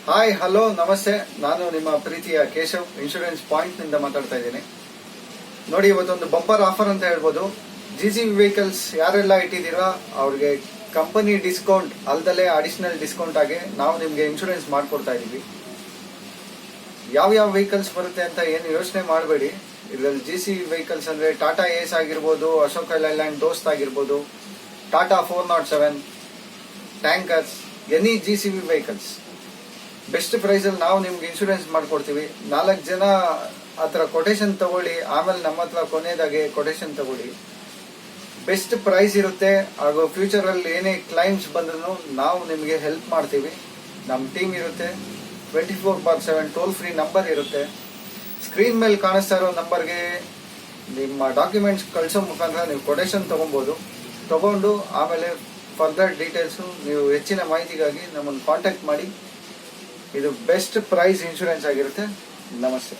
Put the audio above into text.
Hi hello ನಮಸ್ತೆ. ನಾನು ನಿಮ್ಮ ಪ್ರೀತಿಯ ಕೇಶವ್ ಇನ್ಶೂರೆನ್ಸ್ ಪಾಯಿಂಟ್ ನಿಂದ ಮಾತಾಡ್ತಾ ಇದ್ದೀನಿ. ನೋಡಿ, ಇವತ್ತೊಂದು ಬಂಪರ್ ಆಫರ್ ಅಂತ ಹೇಳ್ಬೋದು. ಜಿಸಿ ವೆಹಿಕಲ್ಸ್ ಯಾರೆಲ್ಲ ಇಟ್ಟಿದ್ದೀರಾ ಅವ್ರಿಗೆ ಕಂಪನಿ ಡಿಸ್ಕೌಂಟ್ ಅಲ್ದಲೆ ಅಡಿಷನಲ್ ಡಿಸ್ಕೌಂಟ್ ಆಗಿ ನಾವು ನಿಮ್ಗೆ ಇನ್ಶೂರೆನ್ಸ್ ಮಾಡ್ಕೊಡ್ತಾ ಇದೀವಿ. ಯಾವ ವೆಹಿಕಲ್ಸ್ ಬರುತ್ತೆ ಅಂತ ಏನು ಯೋಚನೆ ಮಾಡಬೇಡಿ. ಇದರಲ್ಲಿ ಜಿಸಿ ವೆಹಿಕಲ್ಸ್ ಅಂದ್ರೆ ಟಾಟಾ ಏಸ್ ಆಗಿರ್ಬೋದು, ಅಶೋಕ್ ಲೈಲ್ಯಾಂಡ್ ದೋಸ್ತ್ ಆಗಿರ್ಬೋದು, Tata 407 tankers, any JCB vehicles best price ಅಲ್ಲಿ ನಾವು ನಿಮ್ಗೆ ಇನ್ಶೂರೆನ್ಸ್ ಮಾಡ್ಕೊಡ್ತೀವಿ. 4 ಜನ ಹತ್ರ ಕೊಟೇಶನ್ ತಗೊಳ್ಳಿ, ಆಮೇಲೆ ನಮ್ಮ ಹತ್ರ ಕೊನೆಯದಾಗೆ ಕೊಟೇಶನ್ ತಗೊಳ್ಳಿ. ಬೆಸ್ಟ್ ಪ್ರೈಸ್ ಇರುತ್ತೆ. ಹಾಗೂ ಫ್ಯೂಚರ್ ಅಲ್ಲಿ ಏನೇ ಕ್ಲೈಮ್ಸ್ ಬಂದ್ರು ನಾವು ನಿಮಗೆ ಹೆಲ್ಪ್ ಮಾಡ್ತೀವಿ. ನಮ್ಮ ಟೀಮ್ ಇರುತ್ತೆ. 24/7 ಟೋಲ್ ಫ್ರೀ ನಂಬರ್ ಇರುತ್ತೆ. ಸ್ಕ್ರೀನ್ ಮೇಲೆ ಕಾಣಿಸ್ತಾ ಇರೋ ನಂಬರ್ಗೆ ನಿಮ್ಮ ಡಾಕ್ಯುಮೆಂಟ್ಸ್ ಕಳಿಸೋ ಮುಖಾಂತರ ನೀವು ಕೊಟೇಶನ್ ತಗೊಂಡು ಆಮೇಲೆ ಫರ್ದರ್ ಡೀಟೇಲ್ಸ್ ನೀವು ಹೆಚ್ಚಿನ ಮಾಹಿತಿಗಾಗಿ ನಮ್ಮನ್ನು ಕಾಂಟ್ಯಾಕ್ಟ್ ಮಾಡಿ. ಇದು ಬೆಸ್ಟ್ ಪ್ರೈಸ್ ಇನ್ಶೂರೆನ್ಸ್ ಆಗಿರುತ್ತೆ. ನಮಸ್ತೆ.